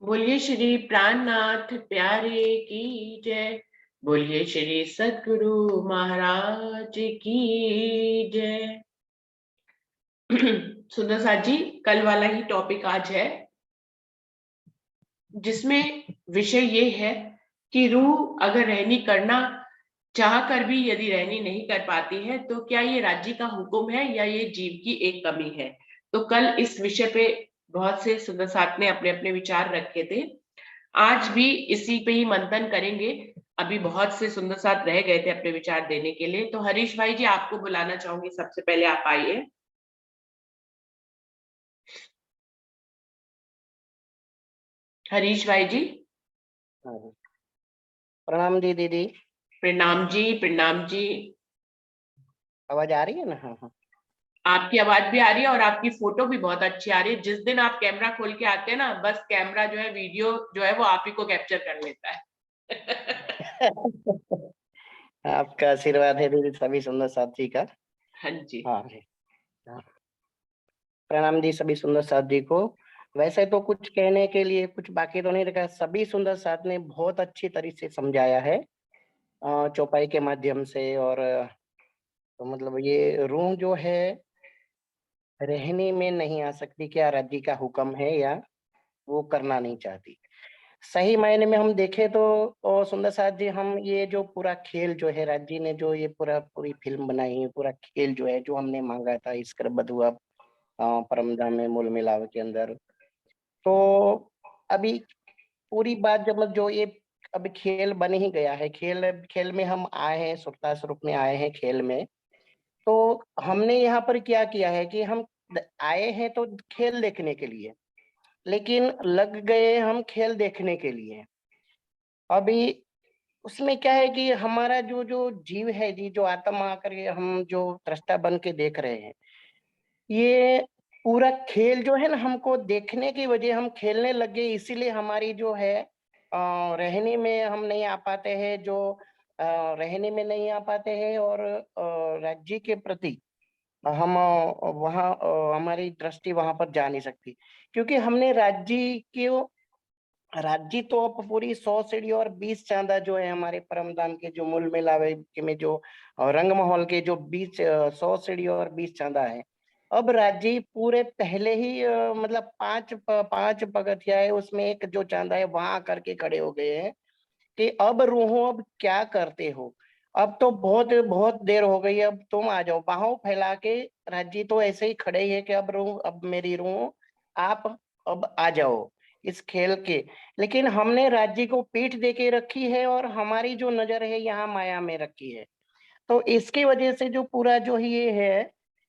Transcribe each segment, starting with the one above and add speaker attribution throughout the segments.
Speaker 1: बोलिए श्री प्राणनाथ प्यारे की जय। बोलिए श्री सद्गुरु महाराज की जय। सुंदर साथ जी, कल वाला ही टॉपिक आज है, जिसमें विषय ये है कि रूह अगर रहनी करना चाह कर भी यदि रहनी नहीं कर पाती है तो क्या ये राज्य का हुक्म है या ये जीव की एक कमी है। तो कल इस विषय पे बहुत से सुंदर साथ ने अपने अपने विचार रखे थे। आज भी इसी पे ही मंथन करेंगे। अभी बहुत से सुंदर साथ रह गए थे अपने विचार देने के लिए, तो हरीश भाई जी आपको बुलाना चाहूंगी, सबसे पहले आप आइए। हरीश भाई जी।
Speaker 2: हाँ, प्रणाम जी दीदी।
Speaker 1: प्रणाम जी, प्रणाम जी।
Speaker 2: आवाज आ रही है ना? हाँ हाँ।
Speaker 1: आपकी आवाज भी आ रही है और आपकी फोटो भी बहुत अच्छी आ रही है। जिस दिन आप कैमरा खोल के आते हैं ना, बस कैमरा जो है, वीडियो जो है वो आप ही को कैप्चर कर लेता है।
Speaker 2: आपका आशीर्वाद है दीदी, सभी सुंदर साथी का।
Speaker 1: हाँ जी।
Speaker 2: हाँ जी। हाँ। प्रणाम जी सभी सुंदर साथ जी को। वैसे तो कुछ कहने के लिए कुछ बाकी तो नहीं रखा, सभी सुंदर साथ ने बहुत अच्छी तरीके से समझाया है चौपाई के माध्यम से। और तो मतलब ये रूह जो है रहने में नहीं आ सकती, क्या राज्य का हुक्म है या वो करना नहीं चाहती। सही मायने में हम देखें तो सुंदर साथ जी, हम ये जो पूरा खेल जो है राज्य ने जो ये पूरी फिल्म बनाई है, पूरा खेल जो है जो हमने मांगा था इसकर बधुआ परमधाम में मूल मिलाव के अंदर। तो अभी पूरी बात जब जो ये अभी खेल बन ही गया है, खेल खेल में हम आए हैं, सुरता स्वरूप में आए हैं खेल में। तो हमने यहाँ पर क्या किया है कि हम आए हैं तो खेल देखने के लिए, लेकिन लग गए हम खेल देखने के लिए। अभी उसमें क्या है कि हमारा जो जो जीव है जी, जो आत्मा आकर के हम जो दृष्टा बन के देख रहे हैं, ये पूरा खेल जो है ना, हमको देखने की वजह हम खेलने लग गए, इसीलिए हमारी जो है रहने में हम नहीं आ पाते हैं, जो रहने में नहीं आ पाते हैं। और राज्य के प्रति हम वहाँ हमारी दृष्टि वहां पर जा नहीं सकती, क्योंकि हमने राज्य तो अब पूरी 100 सीढ़ी और 20 चांदा जो है हमारे परमधाम के जो मूल मेलावे के में जो रंग महल के जो 100 सीढ़ी और 20 चांदा है। अब राज्य पूरे पहले ही मतलब पांच पगथिया है, उसमें एक जो चांदा है वहां करके खड़े हो गए हैं कि अब रूहों अब क्या करते हो। अब तो बहुत बहुत देर हो गई, अब तुम आ जाओ बाहों फैला के। राज्य तो ऐसे ही खड़े ही है कि अब रूह, अब मेरी रूह आप अब आ जाओ इस खेल के। लेकिन हमने राज्य को पीठ दे के रखी है और हमारी जो नजर है यहाँ माया में रखी है। तो इसकी वजह से जो पूरा जो ये है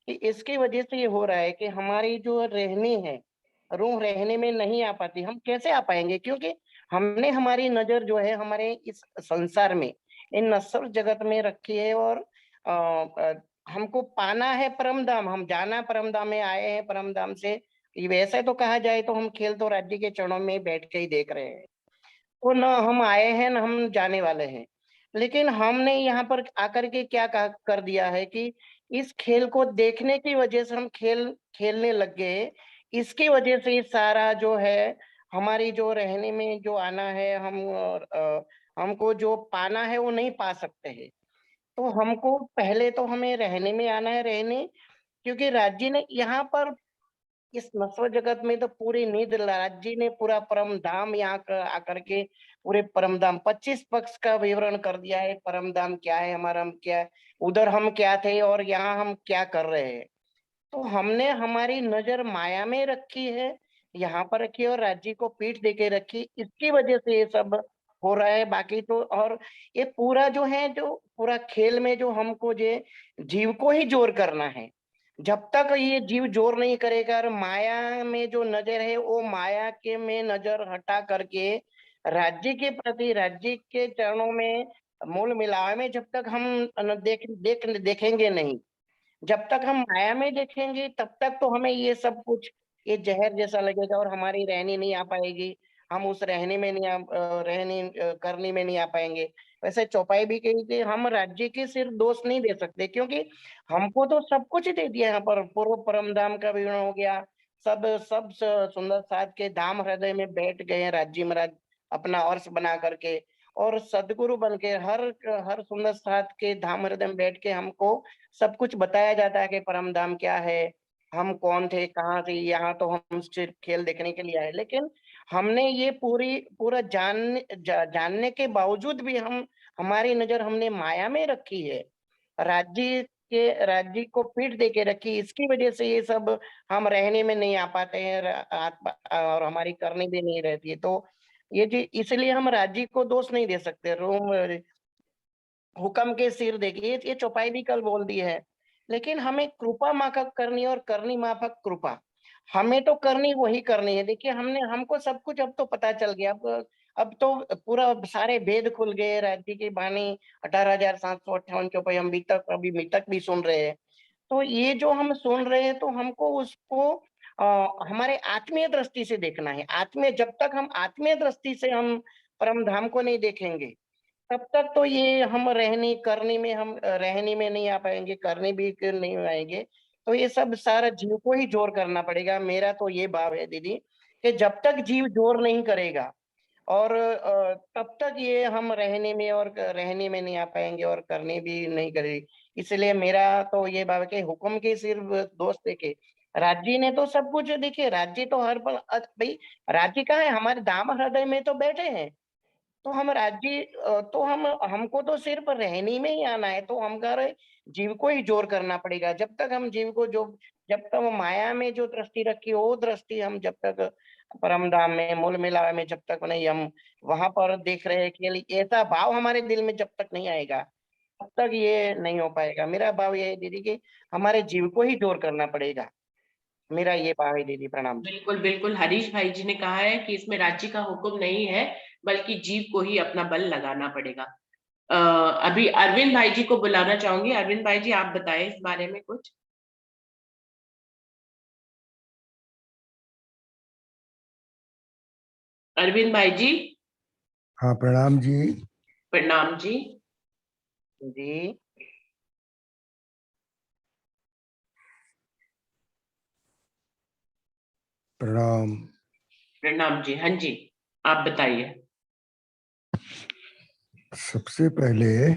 Speaker 2: कि इसकी वजह से ये हो रहा है कि हमारी जो रहनी है, रूह रहने में नहीं आ पाती। हम कैसे आ पाएंगे, क्योंकि हमने हमारी नजर जो है हमारे इस संसार में, इन नश्वर जगत में रखी है। और हमको पाना है परम धाम, हम जाना परम धाम में आए हैं परम धाम से। ये वैसे तो कहा जाए तो हम खेल तो राज्य के चरणों में बैठ के ही देख रहे हैं। तो न हम आए हैं न हम जाने वाले हैं। लेकिन हमने यहाँ पर आकर के क्या कर दिया है कि इस खेल को देखने की वजह से हम खेलने लग गए। इसकी वजह से ये सारा जो है हमारी जो रहने में जो आना है, हमको जो पाना है वो नहीं पा सकते हैं। तो हमको पहले तो हमें रहने में आना है, रहने, क्योंकि राज्य ने यहाँ पर इस नस्व जगत में तो पूरी नींद राज्य ने पूरा परम धाम यहाँ आकर के पूरे परम धाम 25 पक्ष का विवरण कर दिया है। परम धाम क्या है, हमारा हम क्या है, उधर हम क्या थे और यहाँ हम क्या कर रहे हैं। तो हमने हमारी नजर माया में रखी है, यहाँ पर रखी है और राज्य को पीठ देके रखी, इसकी वजह से ये सब हो रहा है। बाकी तो और ये पूरा जो है, जो पूरा खेल में जो हमको जो जीव को ही जोर करना है। जब तक ये जीव जोर नहीं करेगा और माया में जो नजर है वो माया के में नजर हटा करके राज्य के प्रति, राज्य के चरणों में मूल मिलावे में जब तक हम देखेंगे नहीं, जब तक हम माया में देखेंगे तब तक तो हमें ये सब कुछ ये जहर जैसा लगेगा और हमारी रहनी नहीं आ पाएगी। हम उस रहने में नहीं करने में नहीं आ पाएंगे। वैसे चौपाई भी कही थी, हम राज्य के सिर्फ दोष नहीं दे सकते, क्योंकि हमको तो सब कुछ दे दिया। यहाँ पर पूर्व परम धाम का विवरण हो गया, सब सब सुंदर साथ के धाम हृदय में बैठ गए हैं राज्य महाराज अपना अर्श बना करके, और सदगुरु बन के हर सुंदर साथ के धाम हृदय में बैठ के हमको सब कुछ बताया जाता है कि परम धाम क्या है, हम कौन थे, कहाँ थे। यहाँ तो हम सिर्फ खेल देखने के लिए आए, लेकिन हमने ये पूरा जानने के बावजूद भी हमारी नजर हमने माया में रखी है, राज्य को पीठ दे के रखी। इसकी वजह से ये सब हम रहने में नहीं आ पाते हैं, और हमारी करनी भी नहीं रहती है। तो ये जी, इसलिए हम राज्य को दोष नहीं दे सकते। रोम हुक्म के सिर देखिए, ये चौपाई भी कल बोल दी है, लेकिन हमें कृपा माफक करनी है और करनी माफक कृपा। हमें तो करनी वही करनी है। देखिए, हमको सब कुछ अब तो पता चल गया। अब तो पूरा सारे भेद खुल गए। राज्य की वाणी 18,758 चौपाई हम अभी तक भी सुन रहे हैं। तो ये जो हम सुन रहे हैं, तो हमको उसको हमारे आत्मीय दृष्टि से देखना है। जब तक हम आत्मीय दृष्टि से हम परम धाम को नहीं देखेंगे, तब तक तो ये हम रहने में नहीं आ पाएंगे, करने भी नहीं आएंगे। तो ये सब सारा जीव को ही जोर करना पड़ेगा। मेरा तो ये भाव है दीदी, कि जब तक जीव जोर नहीं करेगा, और तब तक ये हम रहने में नहीं आ पाएंगे और करने भी नहीं करेगी। इसलिए मेरा तो ये भाव है कि हुक्म के सिर्फ दोस्त देखे, राज्य ने तो सब कुछ देखिए। राज्य तो हर पल भाई, राज्य कहाँ है? हमारे धाम हृदय में तो बैठे हैं। तो हमको तो सिर्फ रहने में ही आना है। तो हम कह रहे, जीव को ही जोर करना पड़ेगा। जब तक वो माया में जो दृष्टि रखी, वो दृष्टि हम जब तक परम धाम में मूल मिलावे में जब तक नहीं हम वहां पर देख रहे हैं, केवल ऐसा भाव हमारे दिल में जब तक नहीं आएगा, तब तक ये नहीं हो पाएगा। मेरा भाव ये है दीदी कि हमारे जीव को ही जोर करना पड़ेगा। मेरा ये भाव है दीदी। प्रणाम जी।
Speaker 1: बिल्कुल बिल्कुल, हरीश भाई जी ने कहा है कि इसमें राज्य का हुक्म नहीं है, बल्कि जीव को ही अपना बल लगाना पड़ेगा। अभी अरविंद भाई जी को बुलाना चाहूंगी। अरविंद भाई जी, आप बताएं इस बारे में कुछ। अरविंद भाई जी।
Speaker 3: हाँ, प्रणाम जी।
Speaker 1: प्रणाम जी।
Speaker 2: जी
Speaker 3: प्रणाम।
Speaker 1: प्रणाम जी। हाँ जी, आप बताइए।
Speaker 3: सबसे पहले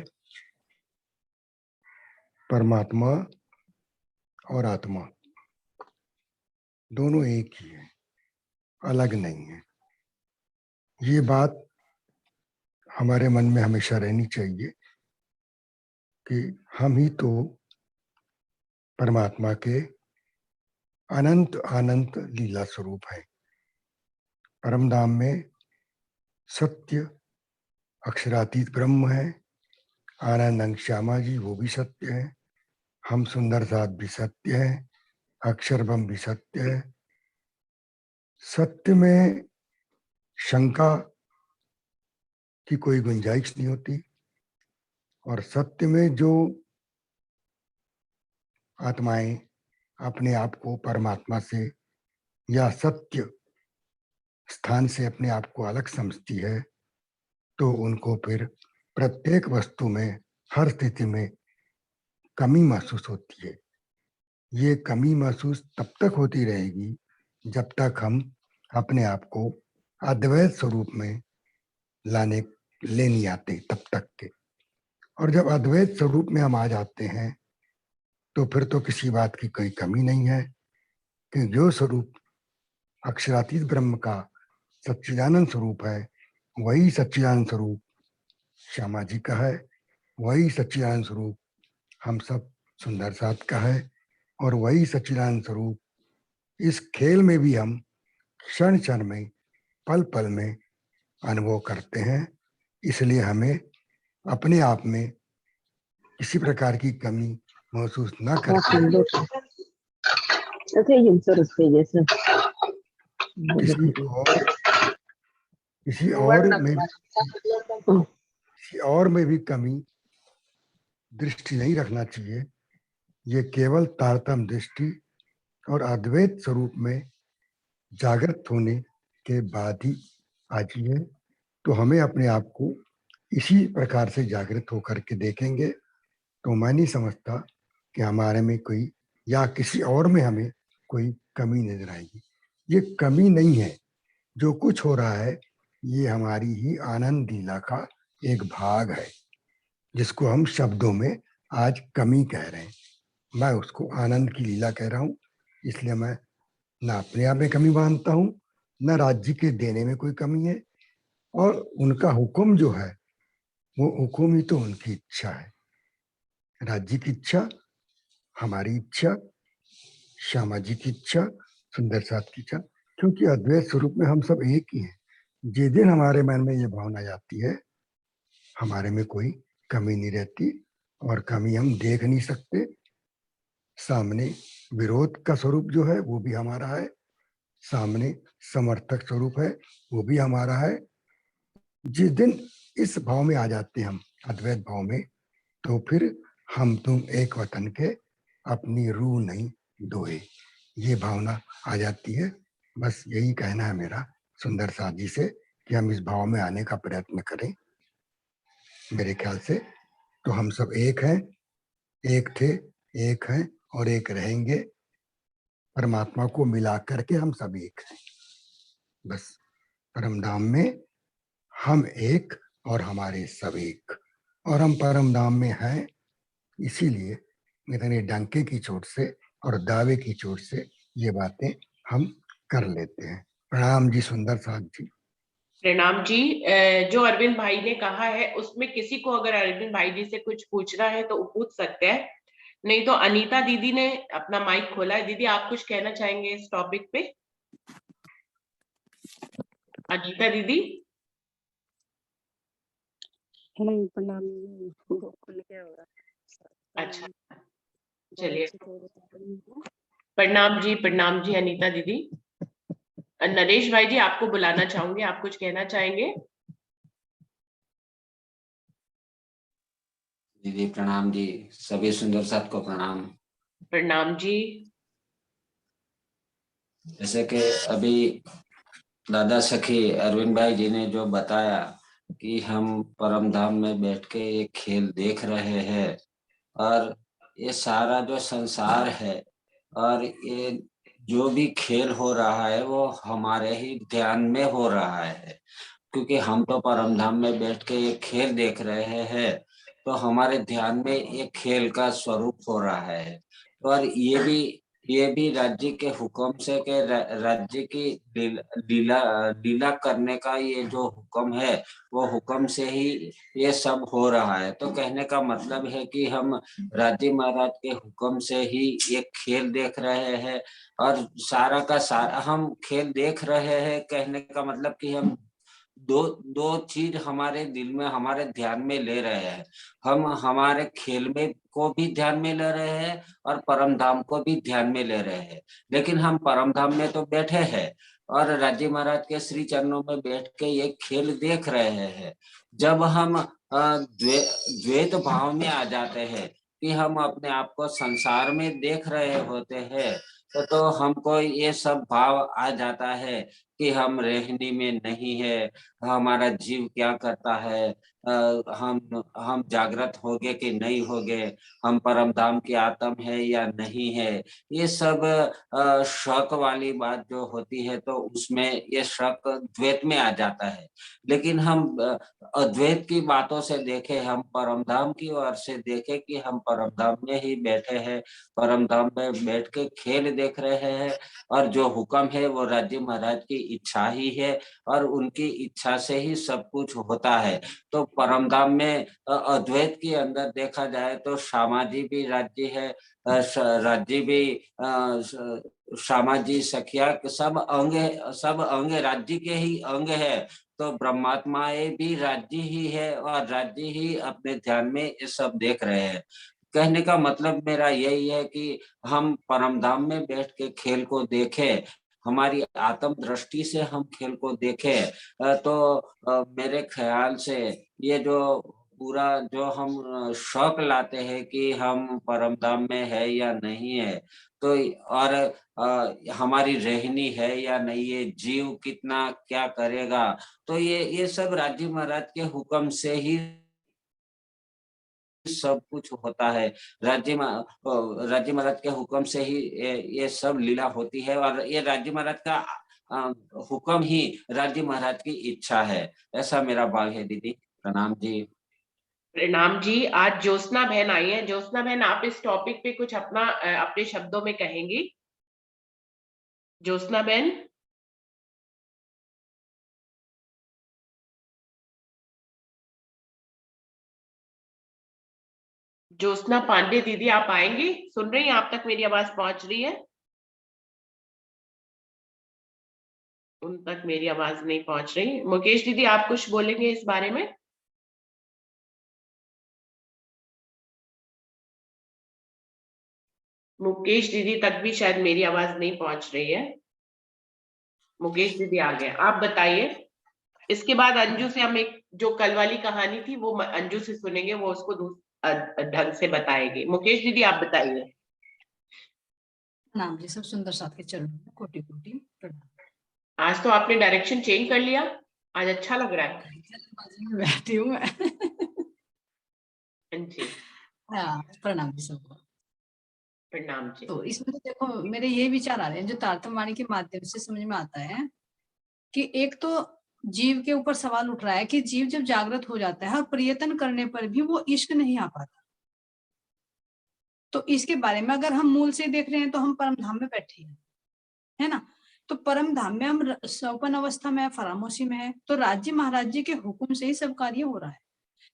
Speaker 3: परमात्मा और आत्मा दोनों एक ही है, अलग नहीं है। ये बात हमारे मन में हमेशा रहनी चाहिए कि हम ही तो परमात्मा के अनंत अनंत लीला स्वरूप है। परम धाम में सत्य अक्षरातीत ब्रह्म है, आनंद अंग श्यामा जी वो भी सत्य है, हम सुंदर साथ भी सत्य है, अक्षर ब्रह्म भी सत्य है। सत्य में शंका की कोई गुंजाइश नहीं होती, और सत्य में जो आत्माएं अपने आप को परमात्मा से या सत्य स्थान से अपने आप को अलग समझती है, तो उनको फिर प्रत्येक वस्तु में हर स्थिति में कमी महसूस होती है। ये कमी महसूस तब तक होती रहेगी जब तक हम अपने आप को अद्वैत स्वरूप में ले नहीं आते, तब तक के। और जब अद्वैत स्वरूप में हम आ जाते हैं, तो फिर तो किसी बात की कोई कमी नहीं है कि जो स्वरूप अक्षरातीत ब्रह्म का सच्चिदानंद स्वरूप है, वही सच्चिदानंद स्वरूप श्यामा जी का है, वही सच्चिदानंद स्वरूप हम सब सुंदर साथ का है, और वही सच्चिदानंद स्वरूप इस खेल में भी हम क्षण क्षण में पल पल में अनुभव करते हैं। इसलिए हमें अपने आप में किसी प्रकार की कमी महसूस न करके किसी और में भी कमी दृष्टि नहीं रखना चाहिए। ये केवल तारतम्य दृष्टि और अद्वैत स्वरूप में जागृत होने के बाद ही आती है। तो हमें अपने आप को इसी प्रकार से जागृत होकर के देखेंगे, तो मैं नहीं समझता कि हमारे में कोई या किसी और में हमें कोई कमी नजर आएगी। ये कमी नहीं है, जो कुछ हो रहा है ये हमारी ही आनंद लीला का एक भाग है, जिसको हम शब्दों में आज कमी कह रहे हैं। मैं उसको आनंद की लीला कह रहा हूँ, इसलिए मैं ना अपने आप में कमी मानता हूँ, न राज्य के देने में कोई कमी है, और उनका हुक्म जो है वो हुक्म ही तो उनकी इच्छा है। राज्य की इच्छा, हमारी इच्छा, श्यामा जी की इच्छा, सुंदर साथ की इच्छा, क्योंकि अद्वैत स्वरूप में हम सब एक ही हैं। जिस दिन हमारे मन में ये भावना जाती है, हमारे में कोई कमी नहीं रहती, और कमी हम देख नहीं सकते। सामने विरोध का स्वरूप जो है वो भी हमारा है, सामने समर्थक स्वरूप है वो भी हमारा है। जिस दिन इस भाव में आ जाते हैं हम, अद्वैत भाव में, तो फिर हम तुम एक वतन के, अपनी रूह नहीं दोए, ये भावना आ जाती है। बस यही कहना है मेरा सुंदर साथ जी से, कि हम इस भाव में आने का प्रयत्न करें। मेरे ख्याल से तो हम सब एक हैं, एक थे, एक हैं और एक रहेंगे। परमात्मा को मिला करके हम सब एक हैं। बस परम धाम में हम एक और हमारे सब एक, और हम परम धाम में हैं, इसीलिए इतने डंके की चोट से और दावे की चोट से ये बातें हम कर लेते हैं। प्रणाम जी सुंदर साथ जी।
Speaker 1: प्रणाम जी। जो अरविंद भाई ने कहा है उसमें किसी को अगर अरविंद भाई जी से कुछ पूछना है तो वो पूछ सकते हैं, नहीं तो अनीता दीदी ने अपना माइक खोला है। दीदी आप कुछ कहना चाहेंगे इस टॉपिक पे? अनीता दीदी।
Speaker 4: नहीं, प्रणाम। गोकुल क्या हो रहा?
Speaker 1: अच्छा,
Speaker 4: बहुत
Speaker 1: चलिए।
Speaker 4: अच्छे से बता रही हूँ।
Speaker 1: प्रणाम जी अनीता दीदी। नरेश भाई जी आपको बुलाना चाहूंगी, आप कुछ कहना चाहेंगे?
Speaker 5: दीदी प्रणाम जी, सभी सुंदर साथ को प्रणाम।
Speaker 1: प्रणाम जी।
Speaker 5: जैसे कि अभी दादा सखी अरविंद भाई जी ने जो बताया कि हम परम धाम में बैठ के ये खेल देख रहे हैं, और ये सारा जो संसार है और ये जो भी खेल हो रहा है वो हमारे ही ध्यान में हो रहा है, क्योंकि हम तो परम धाम में बैठ के ये खेल देख रहे हैं, तो हमारे ध्यान में ये खेल का स्वरूप हो रहा है। और ये भी राज्य के हुक्म से के राज्य की लीला लीला करने का ये जो हुक्म है, वो हुक्म से ही ये सब हो रहा है। तो कहने का मतलब है कि हम राज्य महाराज के हुक्म से ही ये खेल देख रहे हैं, और सारा का सारा हम खेल देख रहे हैं। कहने का मतलब कि हम दो दो चीज हमारे दिल में, हमारे ध्यान में ले रहे हैं। हम हमारे खेल में को भी ध्यान में ले रहे हैं और परम धाम को भी ध्यान में ले रहे हैं। लेकिन हम परम धाम में तो बैठे हैं और राज्य महाराज के श्री चरणों में बैठ के ये खेल देख रहे हैं। जब हम द्वैत भाव में आ जाते हैं कि हम अपने आप को संसार में देख रहे होते हैं, तो हमको ये सब भाव आ जाता है कि हम रहनी में नहीं है, हमारा जीव क्या करता है, हम जागृत होगे कि नहीं होगे, हम परम धाम की आत्म है या नहीं है। ये सब शक वाली बात जो होती है, तो उसमें ये शक द्वैत में आ जाता है। लेकिन हम अद्वैत की बातों से देखें, हम परम धाम की ओर से देखें कि हम परम धाम में ही बैठे हैं, परम धाम में बैठ के खेल देख रहे हैं, और जो हुक्म है वो राज्य महाराज की इच्छा ही है, और उनकी इच्छा से ही सब कुछ होता है। तो परम धाम में अद्वैत के अंदर देखा जाए तो श्यामा जी भी राज्य है, राज्य भी श्यामा जी सखिया सब अंग राज्य के ही अंग है। तो ब्रह्मात्माएं भी राज्य ही है, और राज्य ही अपने ध्यान में ये सब देख रहे हैं। कहने का मतलब मेरा यही है कि हम परम धाम में बैठ के खेल को देखें, हमारी आत्म दृष्टि से हम खेल को देखें, तो मेरे ख्याल से ये जो पूरा जो हम शौक लाते हैं कि हम परम धाम में है या नहीं है, तो और हमारी रहनी है या नहीं, ये जीव कितना क्या करेगा, तो ये सब राज्य महाराज के हुक्म से ही सब कुछ होता है। राज्य महाराज के हुक्म से ही ये सब लीला होती है और ये राज्य महाराज का हुक्म ही राज्य महाराज की इच्छा है। ऐसा मेरा भाव है दीदी। प्रणाम जी।
Speaker 1: प्रणाम जी। आज ज्योत्सना बहन आई है। ज्योत्सना बहन, आप इस टॉपिक पे कुछ अपना अपने शब्दों में कहेंगी? ज्योत्सना बहन। ज्योत्सना पांडे दीदी, आप आएंगी? सुन रही हैं? आप तक मेरी आवाज पहुंच रही है? उन तक मेरी आवाज नहीं पहुंच रही। मुकेश दीदी, आप कुछ बोलेंगे इस बारे में? मुकेश दीदी तक भी शायद मेरी आवाज नहीं पहुंच रही है। मुकेश दीदी आ गए, आप बताइए। इसके बाद अंजू से हम एक जो कल वाली कहानी थी वो अंजू से सुनेंगे, वो उसको ढंग से बताएगी। मुकेश दीदी आप बताइए।
Speaker 6: प्रणाम जी, सब सुंदर साथ के चरणों में कोटि कोटि प्रणाम।
Speaker 1: आज तो आपने डायरेक्शन चेंज कर लिया, आज अच्छा लग रहा है।
Speaker 6: जल्दबाजी में बैठी हूँ मैं।
Speaker 1: जी,
Speaker 6: हाँ, प्रणाम जी सबको।
Speaker 1: प्रणाम जी।
Speaker 6: तो इसमें तो देखो मेरे ये विचार आ रहे हैं जो तारतम्य वाणी के माध्यम से समझ में आता है कि एक तो जीव के ऊपर सवाल उठ रहा है कि जीव जब जागृत हो जाता है और प्रयत्न करने पर भी वो इश्क नहीं आ पाता, तो इसके बारे में अगर हम मूल से देख रहे हैं तो हम परम धाम में बैठे हैं, है ना। तो परम धाम में हम सौपन अवस्था में है, फरामोशी में है, तो राज्य महाराज जी के हुक्म से ही सब कार्य हो रहा है।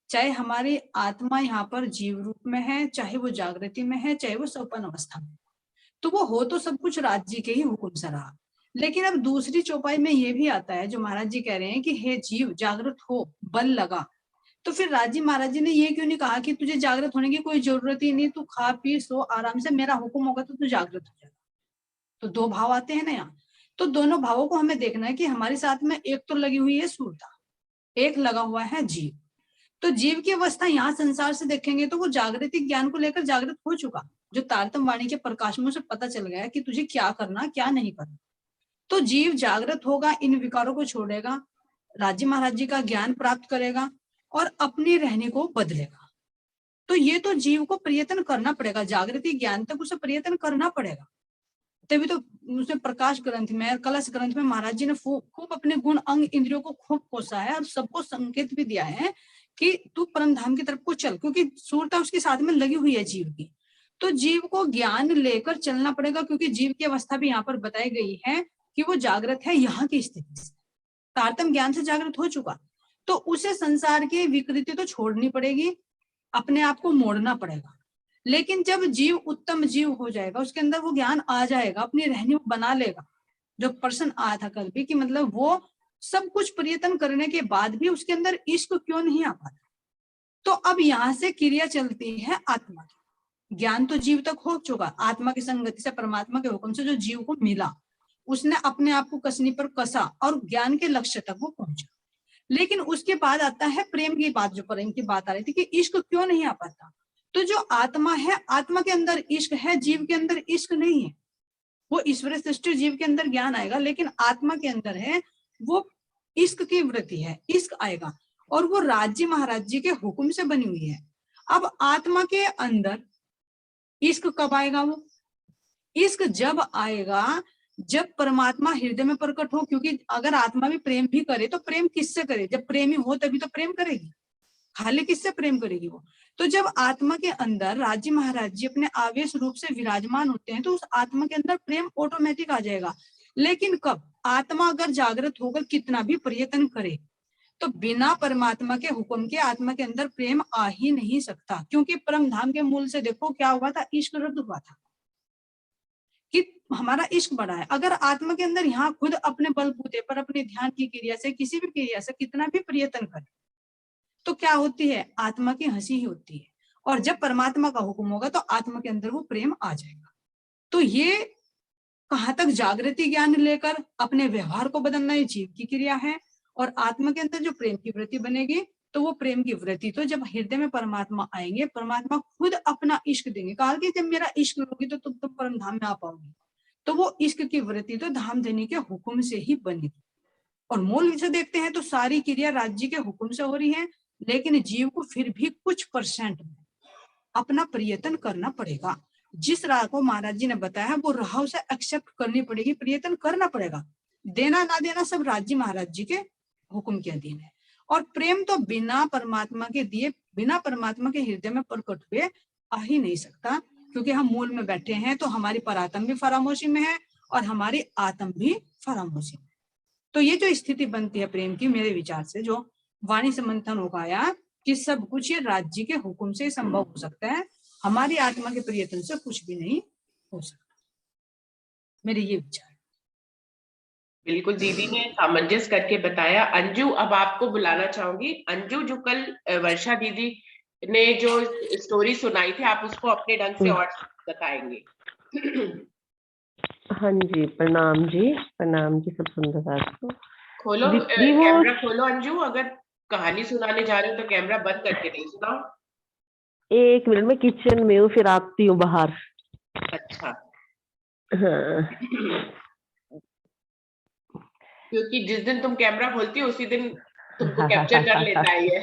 Speaker 6: चाहे हमारी आत्मा यहाँ पर जीव रूप में है, चाहे वो जागृति में है, चाहे वो सौपन अवस्था में, तो वो हो तो सब कुछ राज्य के ही हुक्म से रहा। लेकिन अब दूसरी चौपाई में ये भी आता है जो महाराज जी कह रहे हैं कि हे जीव जागृत हो, बल लगा। तो फिर राज्य महाराज जी ने ये क्यों नहीं कहा कि तुझे जागृत होने की कोई जरूरत ही नहीं, तू खा पी सो आराम से, मेरा हुक्म होगा तो तू जागृत हो जाएगा। तो दो भाव आते हैं ना यहाँ। तो दोनों भावों को हमें देखना है कि हमारे साथ में एक तो लगी हुई है सूरता, एक लगा हुआ है जीव। तो जीव की अवस्था यहाँ संसार से देखेंगे तो वो जागृति ज्ञान को लेकर जागृत हो चुका, जो तारतम्य वाणी के प्रकाश में उसे पता चल गया कि तुझे क्या करना क्या नहीं करना। तो जीव जागृत होगा, इन विकारों को छोड़ेगा, राज्य महाराज जी का ज्ञान प्राप्त करेगा और अपनी रहने को बदलेगा। तो ये तो जीव को प्रयत्न करना पड़ेगा, जागृति ज्ञान तक उसे प्रयत्न करना पड़ेगा। तभी तो उसने प्रकाश ग्रंथ में, कलश ग्रंथ में महाराज जी ने खूब अपने गुण अंग इंद्रियों को खूब कोसा है और सबको संकेत भी दिया है कि तू परम धाम की तरफ को चल, क्योंकि सूरता उसके साथ में लगी हुई है जीव की। तो जीव को ज्ञान लेकर चलना पड़ेगा, क्योंकि जीव की अवस्था भी यहाँ पर बताई गई है कि वो जागृत है यहाँ की स्थिति से, तारतम्य ज्ञान से जागृत हो चुका। तो उसे संसार की विकृति तो छोड़नी पड़ेगी, अपने आप को मोड़ना पड़ेगा। लेकिन जब जीव उत्तम जीव हो जाएगा, उसके अंदर वो ज्ञान आ जाएगा, अपनी रहनी बना लेगा। जो प्रश्न आया था कल भी कि मतलब वो सब कुछ प्रयत्न करने के बाद भी उसके अंदर इश्क क्यों नहीं आ पाता। तो अब यहाँ से क्रिया चलती है आत्मा की। ज्ञान तो जीव तक हो चुका, आत्मा की संगति से परमात्मा के हुक्म से जो जीव को मिला, उसने अपने आप को कसनी पर कसा और ज्ञान के लक्ष्य तक वो पहुंचा। लेकिन उसके बाद आता है प्रेम की बात, जो प्रेम की बात आ रही थी कि इश्क क्यों नहीं आ पाता। तो जो आत्मा है, आत्मा के अंदर इश्क है, जीव के अंदर इश्क नहीं है। वो ईश्वर सृष्टि जीव के अंदर ज्ञान आएगा, लेकिन आत्मा के अंदर है वो इश्क की वृत्ति है, इश्क आएगा और वो राज्य महाराज जी के हुक्म से बनी हुई है। अब आत्मा के अंदर इश्क कब आएगा? वो इश्क जब आएगा जब परमात्मा हृदय में प्रकट हो, क्योंकि अगर आत्मा भी प्रेम भी करे तो प्रेम किससे करे? जब प्रेमी हो तभी तो प्रेम करेगी, खाली किससे प्रेम करेगी वो? तो जब आत्मा के अंदर राज्य महाराज जी अपने आवेश रूप से विराजमान होते हैं तो उस आत्मा के अंदर प्रेम ऑटोमेटिक आ जाएगा। लेकिन कब? आत्मा अगर जागृत होकर कितना भी प्रयत्न करे तो बिना परमात्मा के हुक्म के आत्मा के अंदर प्रेम आ ही नहीं सकता, क्योंकि परम धाम के मूल से देखो क्या हुआ था, इश्क रद्द हुआ था कि हमारा इश्क बढ़ा है। अगर आत्मा के अंदर यहाँ खुद अपने बलबूते पर अपने ध्यान की क्रिया से, किसी भी क्रिया से कितना भी प्रयत्न करे तो क्या होती है? आत्मा की हंसी ही होती है। और जब परमात्मा का हुक्म होगा तो आत्मा के अंदर वो प्रेम आ जाएगा। तो ये कहाँ तक जागृति ज्ञान लेकर अपने व्यवहार को बदलना, ये जीव की क्रिया है। और आत्मा के अंदर जो प्रेम की वृत्ति बनेगी तो वो प्रेम की वृत्ति तो जब हृदय में परमात्मा आएंगे, परमात्मा खुद अपना इश्क देंगे। कहा कि जब मेरा इश्क लोगी तो तुम परम धाम में आ पाओगी। तो वो इश्क की वृत्ति तो धाम देने के हुक्म से ही बनेगी। और मूल से देखते हैं तो सारी क्रिया राज्य के हुक्म से हो रही है, लेकिन जीव को फिर भी कुछ परसेंट में अपना प्रयत्न करना पड़ेगा। जिस राह को महाराज जी ने बताया है वो राह उसे एक्सेप्ट करनी पड़ेगी, प्रयत्न करना पड़ेगा। देना ना देना सब राज्य महाराज जी के हुक्म के अधीन है। और प्रेम तो बिना परमात्मा के दिए, बिना परमात्मा के हृदय में प्रकट हुए आ ही नहीं सकता, क्योंकि हम मूल में बैठे हैं तो हमारी परात्म भी फरामोशी में है और हमारी आत्म भी फरामोशी में। तो ये जो स्थिति बनती है प्रेम की, मेरे विचार से जो वाणी से मंथन हो पाया कि सब कुछ ये राज्य के हुक्म से संभव हो सकता है, हमारी आत्मा के प्रयत्न से कुछ भी नहीं हो सकता। मेरे ये विचार।
Speaker 1: बिल्कुल, दीदी ने सामंजस्य करके बताया। अंजू, अब आपको बुलाना चाहूंगी। अंजू, जो कल वर्षा दीदी ने जो स्टोरी सुनाई थी, आप उसको अपने ढंग से और बताएंगे।
Speaker 7: हाँ जी, प्रणाम जी, प्रणाम जी, सब सुन रहा को।
Speaker 1: खोलो
Speaker 7: दीदी वो
Speaker 1: कैमरा खोलो अंजू, अगर कहानी सुनाने जा रहे हो तो कैमरा बंद करके नहीं सुनाओ।
Speaker 7: 1 मिनट में किचन में हूँ, फिर आती हूँ बाहर।
Speaker 1: अच्छा।
Speaker 7: हाँ।
Speaker 1: क्योंकि जिस दिन तुम कैमरा खोलती हो उसी दिन तुमको कैप्चर कर लेता है ये।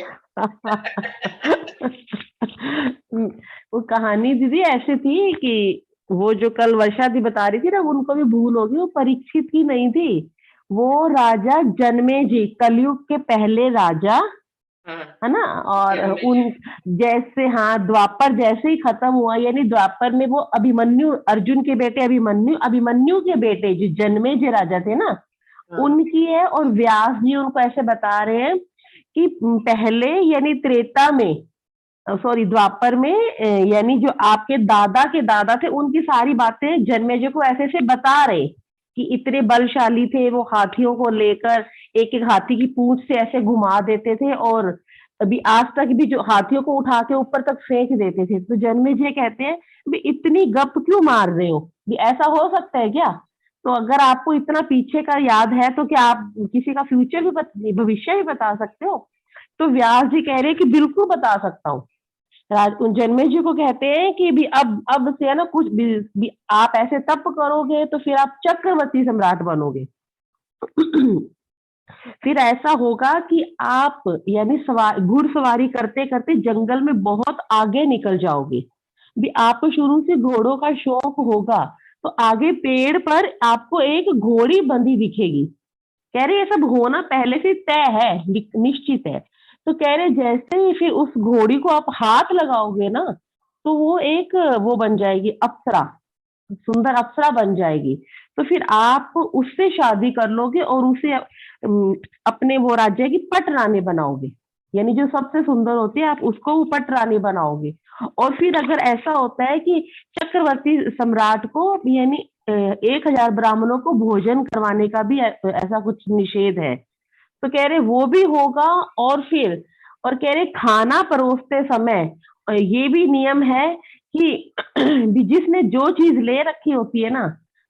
Speaker 7: वो कहानी दीदी ऐसी थी कि वो जो कल वर्षा दी बता रही थी ना, उनको भी भूल होगी, वो परीक्षित की नहीं थी, वो राजा जन्मेजय, कलयुग के पहले राजा,
Speaker 1: हाँ,
Speaker 7: है ना। और
Speaker 1: जन्मेजय।
Speaker 7: उन जैसे, हाँ, द्वापर जैसे ही खत्म हुआ, यानी द्वापर में वो अभिमन्यु, अर्जुन के बेटे अभिमन्यु, अभिमन्यु के बेटे जो जन्मेजय राजा थे ना,
Speaker 1: हाँ,
Speaker 7: उनकी है। और व्यास जी उनको ऐसे बता रहे हैं कि पहले यानी त्रेता में, सॉरी द्वापर में, यानी जो आपके दादा के दादा थे उनकी सारी बातें जन्मेजय को ऐसे ऐसे बता रहे कि इतने बलशाली थे वो, हाथियों को लेकर एक एक हाथी की पूंछ से ऐसे घुमा देते थे, और अभी आज तक भी जो हाथियों को उठा के ऊपर तक फेंक देते थे। तो जन्मेजय कहते हैं भी इतनी गप क्यों मार रहे हो, भी ऐसा हो सकता है क्या? तो अगर आपको इतना पीछे का याद है तो क्या आप किसी का फ्यूचर भी, भविष्य भी बता सकते हो? तो व्यास जी कह रहे हैं कि बिल्कुल बता सकता हूँ। जन्मेजय को कहते हैं कि भी अब से है ना, कुछ भी आप ऐसे तप करोगे तो फिर आप चक्रवर्ती सम्राट बनोगे। फिर ऐसा होगा कि आप यानी घुड़सवारी करते करते जंगल में बहुत आगे निकल जाओगे। भी आपको शुरू से घोड़ों का शौक होगा तो आगे पेड़ पर आपको एक घोड़ी बंधी दिखेगी। कह रहे ये सब होना पहले से तय है, निश्चित है। तो कह रहे जैसे ही फिर उस घोड़ी को आप हाथ लगाओगे ना, तो वो एक वो बन जाएगी अप्सरा, सुंदर अप्सरा बन जाएगी। तो फिर आप उससे शादी कर लोगे और उसे अपने वो राज्य की पट रानी बनाओगे, यानी जो सबसे सुंदर होती है आप उसको वो पट रानी बनाओगे। और फिर अगर ऐसा होता है कि चक्रवर्ती सम्राट को यानी 1000 ब्राह्मणों को भोजन करवाने का भी ऐसा कुछ निषेध है, तो कह रहे वो भी होगा। और कह रहे खाना परोसते समय ये भी नियम है कि जिसने जो चीज ले रखी होती है ना,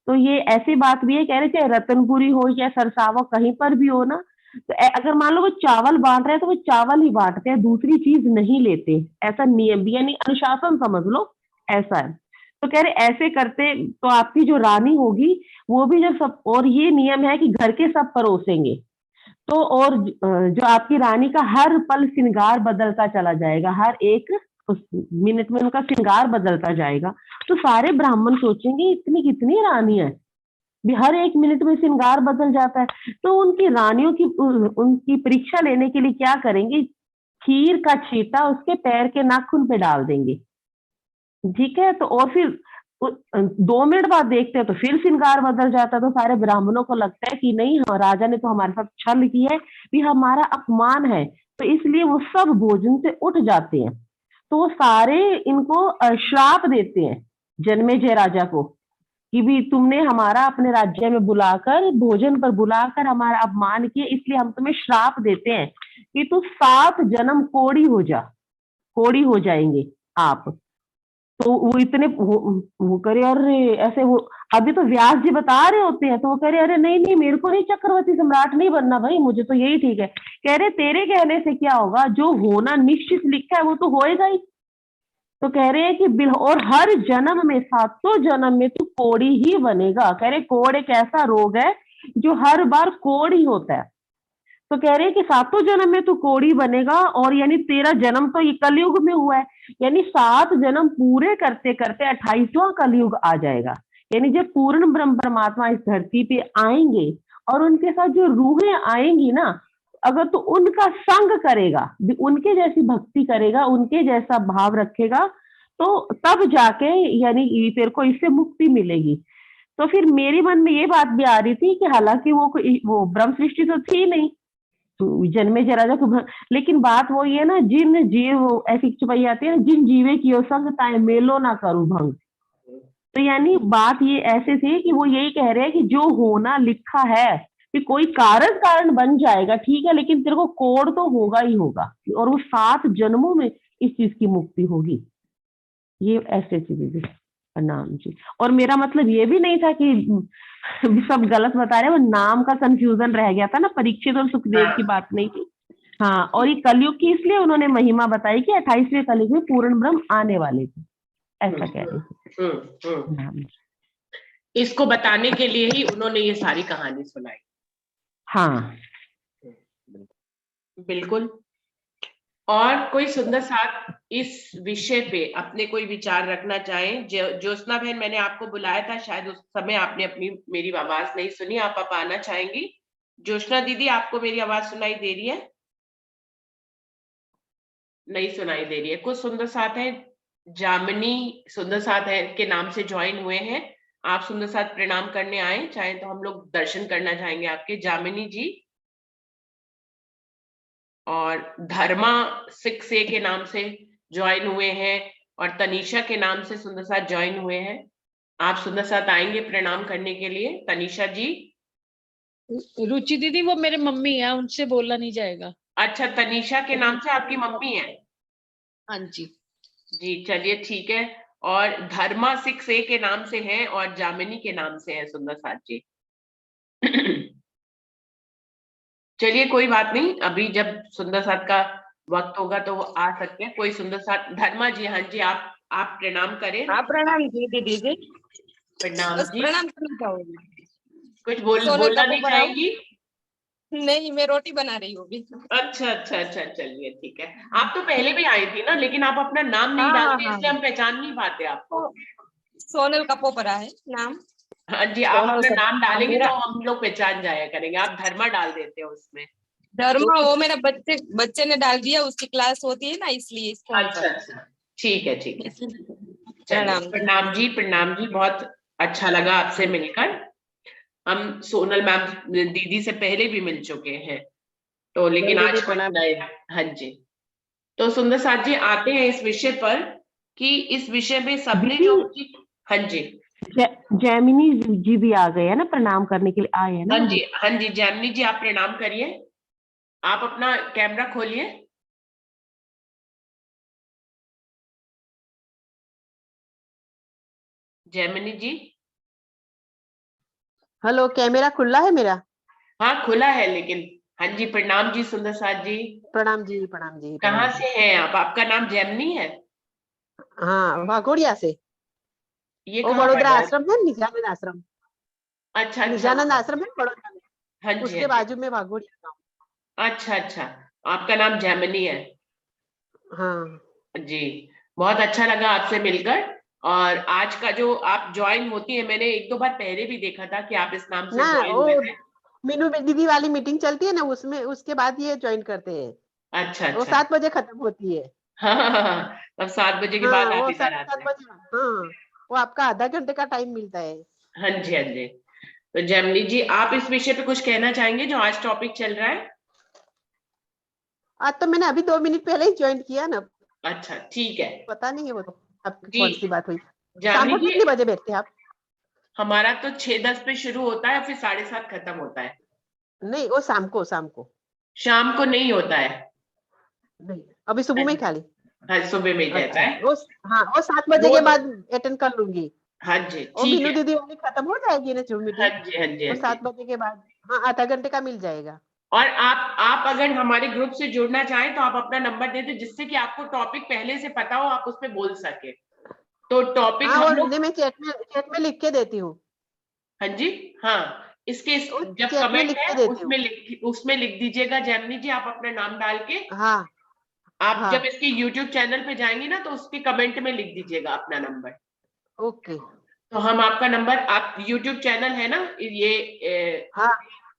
Speaker 7: तो ये ऐसी बात भी है, कह रहे चाहे रतनपुरी हो या सरसावा कहीं पर भी हो ना, तो अगर मान लो वो चावल बांट रहे हैं तो वो चावल ही बांटते हैं, दूसरी चीज नहीं लेते, ऐसा नियम भी, यानी अनुशासन समझ लो, ऐसा है। तो कह रहे ऐसे करते तो आपकी जो रानी होगी वो भी जब सब, और ये नियम है कि घर के सब परोसेंगे, तो और जो आपकी रानी का हर पल श्रृंगार बदलता चला जाएगा, हर एक मिनट में उनका श्रृंगार बदलता जाएगा। तो सारे ब्राह्मण सोचेंगे इतनी कितनी रानी है, भी हर एक मिनट में श्रृंगार बदल जाता है। तो उनकी रानियों की उनकी परीक्षा लेने के लिए क्या करेंगे, खीर का छींटा उसके पैर के नाखून पे डाल देंगे, ठीक है। तो और फिर 2 मिनट बाद देखते हैं तो फिर श्रृंगार बदल जाता है। तो सारे ब्राह्मणों को लगता है कि नहीं, राजा ने तो हमारे साथ छल की है, भी हमारा अपमान है, तो इसलिए वो सब भोजन से उठ जाते हैं। तो वो सारे इनको श्राप देते हैं जन्मेजय राजा को कि भी तुमने हमारा अपने राज्य में बुलाकर, भोजन पर बुलाकर हमारा अपमान किया, इसलिए हम तुम्हें श्राप देते हैं कि तू 7 जन्म कोढ़ी हो जा, कोढ़ी हो जाएंगे आप। तो वो इतने वो करे, और ऐसे वो अभी तो व्यास जी बता रहे होते हैं, तो वो कह रहे अरे नहीं नहीं, मेरे को नहीं चक्रवर्ती सम्राट नहीं बनना भाई, मुझे तो यही ठीक है। कह रहे तेरे कहने से क्या होगा, जो होना निश्चित लिखा है वो तो होएगा ही। तो कह रहे हैं कि और हर जन्म में, 700 जन्म में तू कोढ़ी ही बनेगा। कह रहे कोढ़ एक ऐसा रोग है जो हर बार कोढ़ ही होता है। तो कह रहे हैं कि सातों जन्म में तू कोढ़ी बनेगा, और यानी तेरा जन्म तो ये कलयुग में हुआ है, यानी 7 जन्म पूरे करते करते 28वां कलयुग आ जाएगा। यानी जब पूर्ण ब्रह्म परमात्मा इस धरती पे आएंगे और उनके साथ जो रूहें आएंगी ना, अगर तू उनका संग करेगा, उनके जैसी भक्ति करेगा, उनके जैसा भाव रखेगा, तो तब जाके यानी तेरे को इससे मुक्ति मिलेगी। तो फिर मेरे मन में ये बात भी आ रही थी कि हालांकि वो ब्रह्म सृष्टि तो थी नहीं, तो जन्मे जरा जा तो, लेकिन बात वो ये है ना, जिन जीव ऐसी चुपाई आती है ना, जिन जीवे की संग ताए मेलो ना करूं भंग। तो यानी बात ये ऐसे थी कि वो यही कह रहे हैं कि जो होना लिखा है कि कोई कारण बन जाएगा, ठीक है, लेकिन तेरे को कोड तो होगा ही होगा, और वो 7 जन्मों में इस चीज की मुक्ति होगी। ये ऐसे चीजें नाम जी। और मेरा मतलब ये भी नहीं था कि सब गलत बता रहे, वो नाम का कंफ्यूजन रह गया था ना, परीक्षित और सुखदेव की बात नहीं थी। हाँ, और ये कलयुग की इसलिए उन्होंने महिमा बताई कि 28वें कलयुग में पूर्ण ब्रह्म आने वाले थे, ऐसा कह रहे थे।
Speaker 1: इसको बताने के लिए ही उन्होंने ये सारी कहानी सुनाई।
Speaker 7: हाँ
Speaker 1: बिल्कुल। और कोई सुंदर साथ इस विषय पे अपने कोई विचार रखना चाहें? ज्योत्सना बहन, मैंने आपको बुलाया था, शायद उस समय आपने मेरी आवाज नहीं सुनी, आप आना चाहेंगी? ज्योत्सना दीदी, आपको मेरी आवाज सुनाई दे रही है? नहीं सुनाई दे रही है। कुछ सुंदर साथ है, जामिनी सुंदर साथ है के नाम से ज्वाइन हुए हैं। आप सुंदर साथ प्रणाम करने आए, चाहे तो हम लोग दर्शन करना चाहेंगे आपके। जामिनी जी और धर्मा 6A के नाम से ज्वाइन हुए हैं, और तनीषा के नाम से सुंदर साथ ज्वाइन हुए हैं। आप सुंदर साथ आएंगे प्रणाम करने के लिए? तनीषा जी।
Speaker 8: रुचि दीदी वो मेरे मम्मी है, उनसे बोला नहीं जाएगा।
Speaker 1: अच्छा, तनीषा के नाम से आपकी मम्मी है?
Speaker 8: हाँ जी
Speaker 1: जी, चलिए ठीक है। और धर्मा 6A के नाम से हैं और जामिनी के नाम से है सुंदर साथ जी। चलिए कोई बात नहीं, अभी जब सुंदर साथ का वक्त होगा तो वो आ सकते हैं। कोई सुंदर साथ, धर्मा जी, हाँ जी, आप प्रणाम करें।
Speaker 4: आप प्रणाम दीदी जी।
Speaker 1: प्रणाम
Speaker 4: बस
Speaker 1: जी।
Speaker 4: प्रणाम करना चाहूंगी।
Speaker 1: कुछ बोलना नहीं चाहेंगी?
Speaker 4: नहीं, मैं रोटी बना रही हूँ अभी।
Speaker 1: अच्छा अच्छा अच्छा, चलिए ठीक है। आप तो पहले भी आई थी ना, लेकिन आप अपना नाम नहीं
Speaker 4: हाँ,
Speaker 1: डालते,
Speaker 4: हाँ,
Speaker 1: इसलिए हम पहचान नहीं पाते आपको।
Speaker 4: सोनल कपोपरा है नाम।
Speaker 1: हाँ जी, आप
Speaker 4: सोनल
Speaker 1: अपना नाम डालेंगे
Speaker 4: मेरा
Speaker 1: तो हम लोग पहचान जाया करेंगे। आप धर्मा डाल देते हो उसमें।
Speaker 4: धर्मा वो मेरा बच्चे ने डाल दिया, उसकी क्लास होती है ना, इसलिए इसको
Speaker 1: अच्छा अच्छा, ठीक है ठीक है।
Speaker 4: प्रणाम।
Speaker 1: प्रणाम जी, प्रणाम जी। बहुत अच्छा लगा आपसे मिलकर। हम सोनल मैम दीदी से पहले भी मिल चुके हैं, तो लेकिन आज कुछ नए। हाँ जी, तो सुंदर साथ जी आते हैं इस विषय पर कि इस विषय में सबने जो। हाँ जी,
Speaker 7: जैमिनी जी भी आ गए हैं ना, प्रणाम करने के लिए आए हैं ना।
Speaker 1: हाँ जी, हाँ जी, जैमिनी जी आप प्रणाम करिए। आप अपना कैमरा खोलिए। जैमिनी जी।
Speaker 9: हेलो, कैमरा खुला है मेरा?
Speaker 1: हाँ खुला है, लेकिन हाँ जी, प्रणाम जी सुंदर साथ जी।
Speaker 9: प्रणाम जी, प्रणाम जी।
Speaker 1: कहाँ से हैं आप? आपका नाम जैमिनी है?
Speaker 9: हाँ, वाघोड़िया से।
Speaker 1: ये
Speaker 9: वो
Speaker 1: कहाँ
Speaker 9: बड़ोदरा
Speaker 1: पड़ रहा है?
Speaker 9: आश्रम है, निजानंद आश्रम।
Speaker 1: अच्छा अच्छा
Speaker 9: निजानंद
Speaker 1: अच्छा।
Speaker 9: आश्रम है बड़ोदरा में,
Speaker 1: हाँ जी
Speaker 9: उसके
Speaker 1: हाँ जी।
Speaker 9: बाजू में वाघोड़िया गाँव।
Speaker 1: अच्छा अच्छा, आपका नाम जैमिनी है?
Speaker 9: हाँ
Speaker 1: जी, बहुत अच्छा लगा आपसे मिलकर। और आज का जो आप ज्वाइन होती है, मैंने 1-2 बार पहले भी देखा था कि आप इस नाम से
Speaker 9: ना,
Speaker 1: ज्वाइन
Speaker 9: वो
Speaker 1: हुए थे।
Speaker 9: मीनू दीदी वाली मीटिंग चलती है ना, उसमें उसके बाद ये ज्वाइन करते हैं।
Speaker 1: अच्छा
Speaker 9: वो
Speaker 1: अच्छा।
Speaker 9: 7 बजे खत्म होती है।
Speaker 1: हाँ हाँ हाँ, तब 7 बजे के बाद
Speaker 9: हाँ,
Speaker 1: आप
Speaker 9: वो
Speaker 1: इधर आते
Speaker 9: 7:30
Speaker 1: हैं।
Speaker 9: बजे। हाँ, वो आपका आधा घंटे का टाइम मिलता है।
Speaker 1: हाँ जी हाँ जी। तो जैमिनी जी, आप इस विषय पे कुछ कहना चाहेंगे जो आज टॉपिक चल रहा है?
Speaker 9: आज तो मैंने अभी 2 मिनट पहले ही ज्वाइन किया ना।
Speaker 1: अच्छा ठीक है
Speaker 9: पता नहीं है वो तो आपकी
Speaker 1: जी।
Speaker 9: कौन सी बात हुई। शाम
Speaker 1: जैमिनी
Speaker 9: को
Speaker 1: जी,
Speaker 9: कितने बजे बैठते हैं आप?
Speaker 1: हमारा तो 6:10 पे शुरू होता है, फिर 7:30 खत्म होता है।
Speaker 9: नहीं, वो शाम को।
Speaker 1: शाम को नहीं होता है।
Speaker 9: नहीं, अभी सुबह में ही खाली।
Speaker 1: हाँ, सुबह में ही रहता
Speaker 9: अच्छा,
Speaker 1: है।
Speaker 9: वो 7 बजे
Speaker 1: वो
Speaker 9: के बाद अटेंड कर लूंगी।
Speaker 1: हाँ जी
Speaker 9: वो
Speaker 1: ठीक
Speaker 9: मीनू
Speaker 1: है।
Speaker 9: दीदी वाली खत्म हो जाएगी ना जूम
Speaker 1: हाँ
Speaker 9: मीटिंग,
Speaker 1: जी हाँ जी
Speaker 9: वो
Speaker 1: हाँ जी।
Speaker 9: 7 बजे के बाद। हाँ, आधा घंटे का मिल जाएगा।
Speaker 1: और आप अगर हमारे ग्रुप से जुड़ना चाहें तो आप अपना नंबर दे दें, जिससे कि आपको टॉपिक पहले से पता हो, आप उस पर बोल सके। तो टॉपिक
Speaker 9: हाँ,
Speaker 1: हम
Speaker 9: वो
Speaker 1: लोग।
Speaker 9: मैं चैट में लिख के देती हूँ।
Speaker 1: हाँ जी, हाँ, इसके
Speaker 9: वो
Speaker 1: जब
Speaker 9: चैट में
Speaker 1: कमेंट
Speaker 9: लिख के
Speaker 1: है
Speaker 9: देती हूँ।
Speaker 1: उसमें लिख दीजिएगा जैमिनी जी, आप अपना नाम डाल के।
Speaker 9: हाँ
Speaker 1: आप
Speaker 9: हाँ।
Speaker 1: जब इसके YouTube चैनल पे जाएंगी ना, तो उसके कमेंट में लिख दीजिएगा अपना नंबर।
Speaker 9: ओके।
Speaker 1: तो हम आपका नंबर, आप YouTube चैनल है ना ये
Speaker 9: हाँ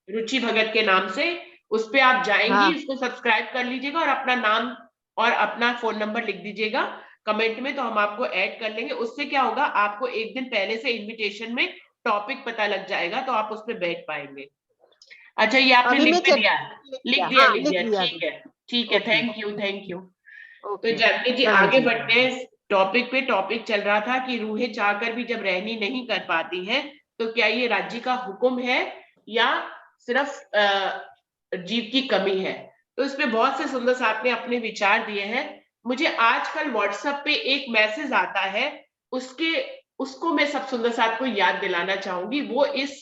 Speaker 1: रुचि भगत के नाम से, उस पे आप जाएंगी,
Speaker 9: हाँ
Speaker 1: इसको सब्सक्राइब कर लीजिएगा और अपना नाम और अपना फोन नंबर लिख दीजिएगा कमेंट में, तो हम आपको ऐड कर लेंगे। उससे क्या होगा, आपको एक दिन पहले से इनविटेशन में टॉपिक पता लग जाएगा, तो आप उस पर बैठ पाएंगे। अच्छा, ये आपने
Speaker 9: अभी मैं
Speaker 1: लिख भी दिया? लिख दिया,
Speaker 9: हाँ
Speaker 1: लिख
Speaker 9: लिख
Speaker 1: दिया,
Speaker 9: दिया।
Speaker 1: ठीक है ठीक है,
Speaker 9: okay
Speaker 1: thank you thank you. तो
Speaker 9: ओके।
Speaker 1: जैमिनी जी
Speaker 9: चलो
Speaker 1: आगे
Speaker 9: जी।
Speaker 1: बढ़ते हैं टॉपिक पे। टॉपिक चल रहा था कि रूहें चाहकर भी जब रहनी नहीं कर पाती हैं, तो क्या ये राज्य का हुक्म है या सिर्फ जीव की कमी है। तो इसमें बहुत से सुंदर साहब ने अपने विचार दिए हैं। मुझे आजकल व्हाट्सएप पे एक मैसेज आता है, उसको मैं सब सुंदर साहब को याद दिलाना चाहूंगी। वो इस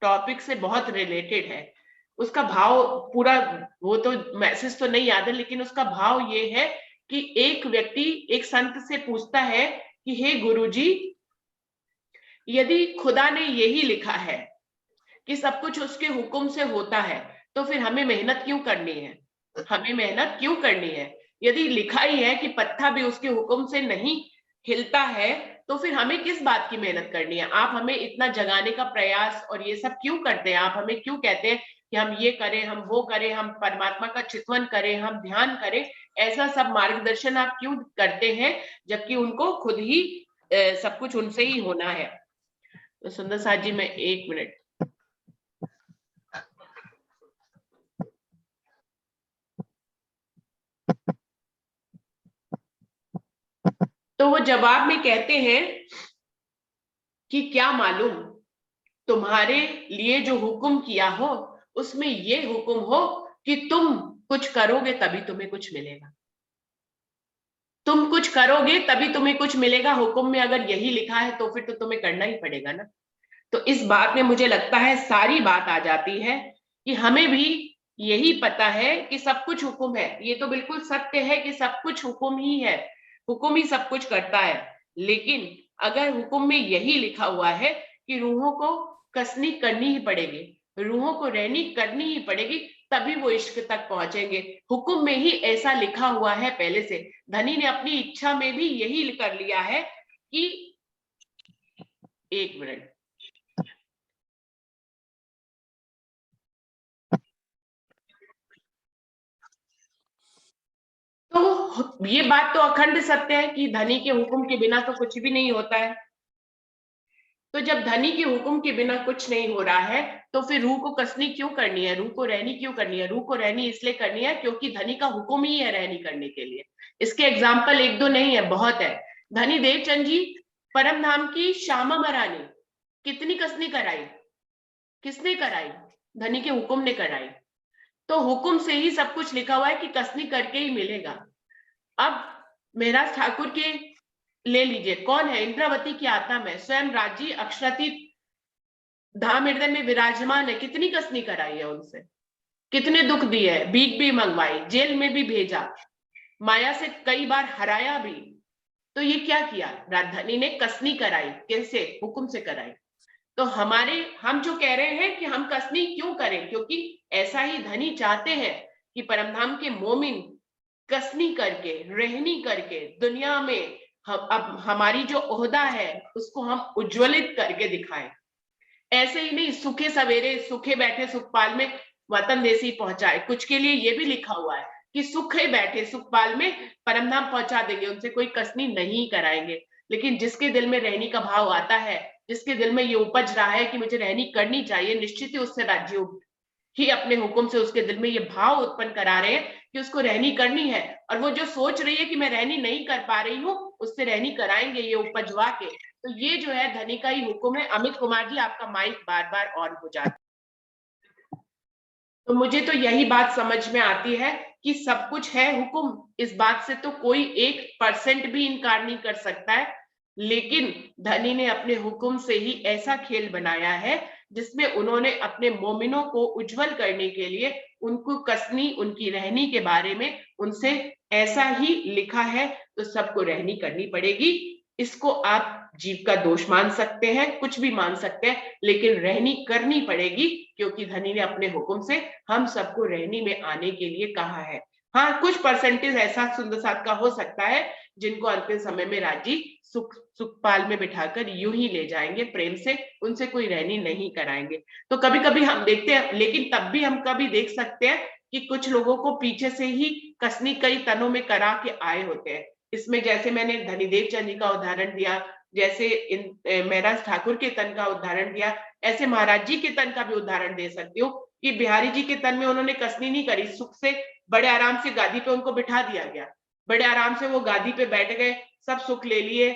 Speaker 1: टॉपिक से बहुत रिलेटेड है। उसका भाव पूरा, वो तो मैसेज तो नहीं याद है, लेकिन उसका भाव ये है कि एक व्यक्ति एक संत से पूछता है कि हे गुरुजी, यदि खुदा ने यही लिखा है कि सब कुछ उसके हुक्म से होता है, तो फिर हमें मेहनत क्यों करनी है, हमें मेहनत क्यों करनी है। यदि लिखा ही है कि पत्थर भी उसके हुक्म से नहीं हिलता है, तो फिर हमें किस बात की मेहनत करनी है। आप हमें इतना जगाने का प्रयास और ये सब क्यों करते हैं, आप हमें क्यों कहते हैं कि हम ये करें, हम वो करें, हम परमात्मा का चिंतन करें, हम ध्यान करें, ऐसा सब मार्गदर्शन आप क्यों करते हैं, जबकि उनको खुद ही सब कुछ उनसे ही होना है। तो सुंदर साथ जी, मैं 1 मिनट। तो वो जवाब में कहते हैं कि क्या मालूम तुम्हारे लिए जो हुक्म किया हो, उसमें ये हुक्म हो कि तुम कुछ करोगे तभी तुम्हें कुछ मिलेगा। तुम कुछ करोगे तभी तुम्हें कुछ मिलेगा। हुक्म में अगर यही लिखा है तो फिर तो तुम्हें करना ही पड़ेगा ना। तो इस बात में मुझे लगता है सारी बात आ जाती है कि हमें भी यही पता है कि सब कुछ हुक्म है। ये तो बिल्कुल सत्य है कि सब कुछ हुक्म ही है, हुक्म ही सब कुछ करता है। लेकिन अगर हुक्म में यही लिखा हुआ है कि रूहों को कसनी करनी ही पड़ेगी, रूहों को रहनी करनी ही पड़ेगी, तभी वो इश्क तक पहुंचेंगे। हुक्म में ही ऐसा लिखा हुआ है पहले से। धनी ने अपनी इच्छा में भी यही कर लिया है कि 1 मिनट। तो ये बात तो अखंड सत्य है कि धनी के हुक्म के बिना तो कुछ भी नहीं होता है। तो जब धनी के हुक्म के बिना कुछ नहीं हो रहा है, तो फिर रूह को कसनी क्यों करनी है, रूह को रहनी क्यों करनी है। रूह को रहनी इसलिए करनी है क्योंकि धनी का हुक्म ही है रहनी करने के लिए। इसके एग्जाम्पल 1-2 नहीं है, बहुत है। धनी देवचंद जी परम धाम की श्यामा महारानी कितनी कसनी कराई, किसने कराई, धनी के हुक्म ने कराई। तो हुक्म से ही सब कुछ लिखा हुआ है कि कसनी करके ही मिलेगा। अब मेहराज ठाकुर के ले लीजिए, कौन है, इंद्रावती की आत्मा में स्वयं राजी अक्षरातीत धाम हृदय में विराजमान है। कितनी कसनी कराई है उनसे, कितने दुख दिए, भीख भी मंगवाई, जेल में भी भेजा, माया से कई बार हराया भी। तो ये क्या किया, राजधानी ने कसनी कराई। कैसे, हुक्म से कराई। तो हम जो कह रहे हैं कि हम कसनी क्यों करें, क्योंकि ऐसा ही धनी चाहते हैं कि परमधाम के मोमिन कसनी करके, रहनी करके दुनिया में अब हमारी जो ओहदा है उसको हम उज्ज्वलित करके दिखाएं। ऐसे ही नहीं सूखे सवेरे सूखे बैठे सुखपाल में वतन देसी पहुंचाए। कुछ के लिए ये भी लिखा हुआ है कि सूखे बैठे सुखपाल में परमधाम पहुंचा देंगे, उनसे कोई कसनी नहीं कराएंगे। लेकिन जिसके दिल में रहनी का भाव आता है, जिसके दिल में ये उपज रहा है कि मुझे रहनी करनी चाहिए, निश्चित ही उससे राज्य ही अपने हुक्म से उसके दिल में ये भाव उत्पन्न करा रहे हैं कि उसको रहनी करनी है। और वो जो सोच रही है कि मैं रहनी नहीं कर पा रही हूँ, उससे रहनी कराएंगे ये उपजवा के। तो ये जो है धनी का ही हुक्म है। अमित कुमार जी, आपका माइक बार बार ऑन हो जाता है। तो मुझे तो यही बात समझ में आती है कि सब कुछ है हुक्म, इस बात से तो कोई 1% भी इनकार नहीं कर सकता है। लेकिन धनी ने अपने हुक्म से ही ऐसा खेल बनाया है जिसमें उन्होंने अपने मोमिनों को उज्जवल करने के लिए उनको कसनी, उनकी रहनी के बारे में उनसे ऐसा ही लिखा है। तो सबको रहनी करनी पड़ेगी, इसको आप जीव का दोष मान सकते हैं, कुछ भी मान सकते हैं, लेकिन रहनी करनी पड़ेगी, क्योंकि धनी ने अपने हुक्म से हम सबको रहनी में आने के लिए कहा है। हाँ, कुछ परसेंटेज ऐसा सुंदरसाद का हो सकता है जिनको अंतिम समय में राजी सुखपाल में बिठाकर यूं ही ले जाएंगे प्रेम से, उनसे कोई रहनी नहीं कराएंगे। तो कभी कभी हम देखते हैं, लेकिन तब भी हम कभी देख सकते हैं कि कुछ लोगों को पीछे से ही कसनी कई तनों में करा के आए होते हैं। इसमें जैसे मैंने धनीदेव चंद जी का उदाहरण दिया, जैसे महराज ठाकुर के तन का उदाहरण दिया, ऐसे महाराज जी के तन का भी उदाहरण दे सकती हूँ कि बिहारी जी के तन में उन्होंने कसनी नहीं करी, सुख से बड़े आराम से गादी पे उनको बिठा दिया गया, बड़े आराम से वो गादी पे बैठ गए, सब सुख ले लिए,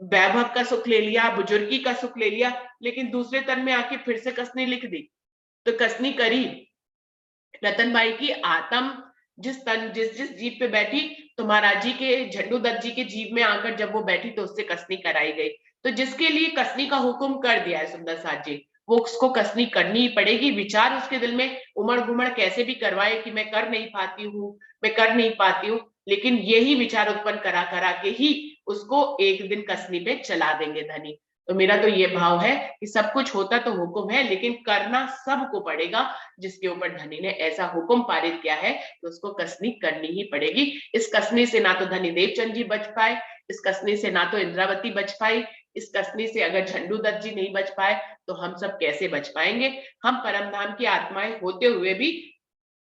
Speaker 1: वैभव का सुख ले लिया, बुजुर्गी का सुख ले लिया, लेकिन दूसरे तन में आके फिर से कसनी लिख दी। तो कसनी करी रतन बाई की आत्म जिस जीव पे बैठी, तो महाराज जी के झंडू दत्त जी के जीव में आकर जब वो बैठी तो उससे कसनी कराई गई। तो जिसके लिए कसनी का हुक्म कर दिया है सुंदर साथ जी, वो उसको कसनी करनी ही पड़ेगी। विचार उसके दिल में उमड़ घुमड़ कैसे भी करवाए कि मैं कर नहीं पाती हूँ, मैं कर नहीं पाती हूँ, लेकिन यही विचार उत्पन्न करा करा के ही उसको एक दिन कसनी पे चला देंगे धनी। तो मेरा तो ये भाव है कि सब कुछ होता तो हुक्म है, लेकिन करना सबको पड़ेगा। जिसके ऊपर धनी ने ऐसा हुक्म पारित किया है तो उसको कसनी करनी ही पड़ेगी। इस कसनी से ना तो धनी देवचंद जी बच पाए, इस कसनी से ना तो इंद्रावती बच पाई, इस कसनी से अगर झंडू दत्त जी नहीं बच पाए तो हम सब कैसे बच पाएंगे। हम परमधाम की आत्माएं होते हुए भी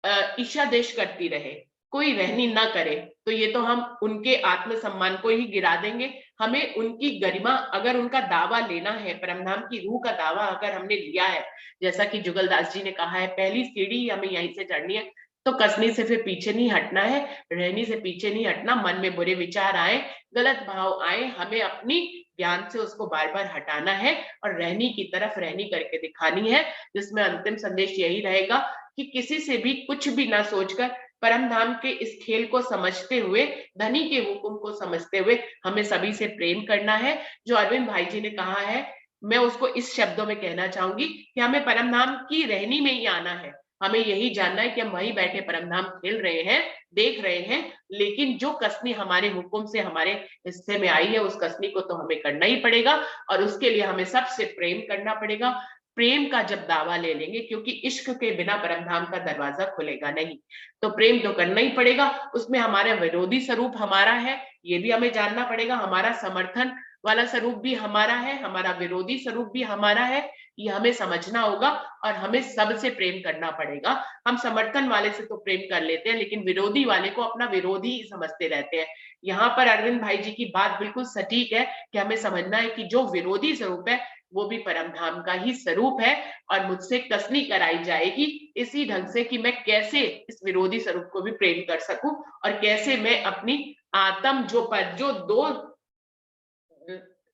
Speaker 1: ईर्ष्या देश करती रहे, कोई रहनी ना करे, तो ये तो हम उनके आत्मसम्मान को ही गिरा देंगे। हमें उनकी गरिमा, अगर उनका दावा लेना है, परमधाम की रूह का दावा अगर हमने लिया है, जैसा कि जुगलदास जी ने कहा है, पहली सीढ़ी हमें यहीं से चढ़नी है, तो कसनी से फिर पीछे नहीं हटना है, रहनी से पीछे नहीं हटना। मन में बुरे विचार आए, गलत भाव आए, हमें अपनी ज्ञान से उसको बार बार हटाना है और रहनी की तरफ रहनी करके दिखानी है, जिसमें अंतिम संदेश यही रहेगा कि किसी से भी कुछ भी ना सोचकर परमधाम के इस खेल को समझते हुए, धनी के हुक्म को समझते हुए हमें सभी से प्रेम करना है। जो अरविंद भाई जी ने कहा है, मैं उसको इस शब्दों में कहना चाहूंगी कि हमें परमधाम की रहनी में ही आना है। हमें यही जानना है कि हम वहीं बैठे परमधाम खेल रहे हैं, देख रहे हैं, लेकिन जो कसनी हमारे हुक्म से हमारे हिस्से में आई है, उस कसनी को तो हमें करना ही पड़ेगा और उसके लिए हमें सबसे प्रेम करना पड़ेगा। प्रेम का जब दावा ले लेंगे, क्योंकि इश्क के बिना परमधाम का दरवाजा खुलेगा नहीं, तो प्रेम तो करना ही पड़ेगा। उसमें हमारा विरोधी स्वरूप हमारा है, ये भी हमें जानना पड़ेगा। हमारा समर्थन वाला स्वरूप भी हमारा है, हमारा विरोधी स्वरूप भी हमारा है, ये हमें समझना होगा और हमें सबसे प्रेम करना पड़ेगा। हम समर्थन वाले से तो प्रेम कर लेते हैं, लेकिन विरोधी वाले को अपना विरोधी ही समझते रहते हैं। यहाँ पर अरविंद भाई जी की बात बिल्कुल सटीक है कि हमें समझना है कि जो विरोधी स्वरूप है वो भी परमधाम का ही स्वरूप है और मुझसे कसनी कराई जाएगी इसी ढंग से कि मैं कैसे इस विरोधी स्वरूप को भी प्रेम कर सकूं और कैसे मैं अपनी आत्म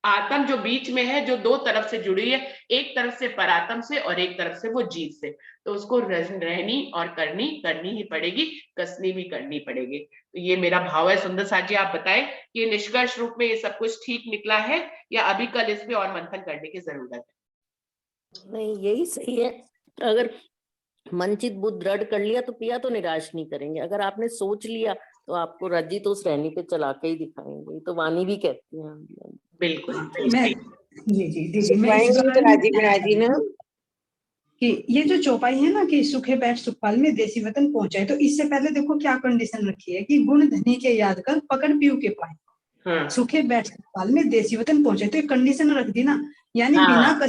Speaker 1: आत्म जो बीच में है, जो दो तरफ से जुड़ी है, एक तरफ से परात्म से और एक तरफ से वो जीव से, तो उसको रहनी और करनी ही पड़ेगी, कसनी भी करनी पड़ेगी। तो ये मेरा भाव है। सुंदर साथ जी, आप बताएं कि निष्कर्ष रूप में ये सब कुछ ठीक निकला है या अभी कल इस पे और मंथन करने की जरूरत है?
Speaker 10: नहीं, यही सही है। अगर मनचित बुद्ध दृढ़ कर लिया तो पिया तो निराश नहीं करेंगे। अगर आपने सोच लिया तो आपको रज्जी तो उस रहनी पे चला के ही दिखाएंगे, तो वाणी भी कहती हैं।
Speaker 1: बिल्कुल।
Speaker 6: कि ये जो चौपाई है ना कि सुखे बैठ सुखपाल में देसी वतन पहुंचाए, तो इससे पहले देखो क्या कंडीशन रखी है कि गुण धनी के याद कर पकड़ पीऊ के पाए, सुखे बैठ सुखपाल में देसी वतन पहुंचाए, तो एक कंडीशन रख दी ना, यानी बिना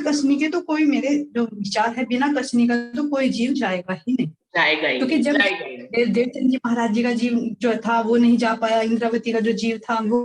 Speaker 6: कसनी के तो कोई, मेरे जो विचार है, बिना कसनी का तो कोई जीव जाएगा ही नहीं, क्योंकि जब देवचंद जी महाराज जी का जीव जो था वो नहीं जा पाया, इंद्रावती का जो जीव था वो